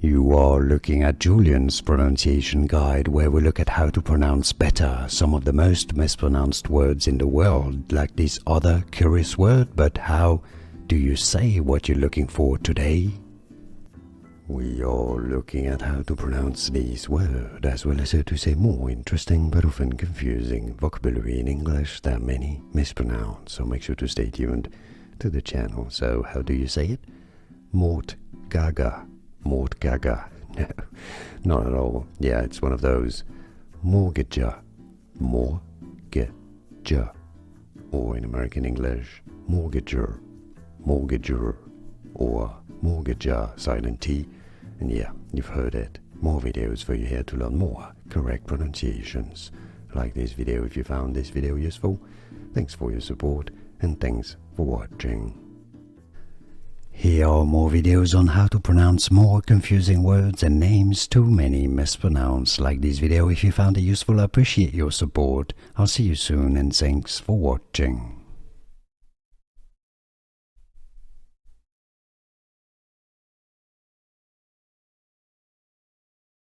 You are looking at Julian's pronunciation guide, where we look at how to pronounce better some of the most mispronounced words in the world, like this other curious word. But how do you say what you're looking for today? We are looking at how to pronounce this word, as well as how to say more interesting but often confusing vocabulary in English that many mispronounce. So make sure to stay tuned to the channel. So how do you say it? Mortgagor. Mortgagor. No, not at all. Yeah, it's one of those. Mortgagor. Mortgagor. Or in American English, mortgagor. Mortgagor. Or mortgagor, silent T. And yeah, you've heard it. More videos for you here to learn more correct pronunciations. Like this video if you found this video useful. Thanks for your support and thanks for watching. Here are more videos on how to pronounce more confusing words and names too many mispronounced. Like this video if you found it useful. I appreciate your support. I'll see you soon and thanks for watching.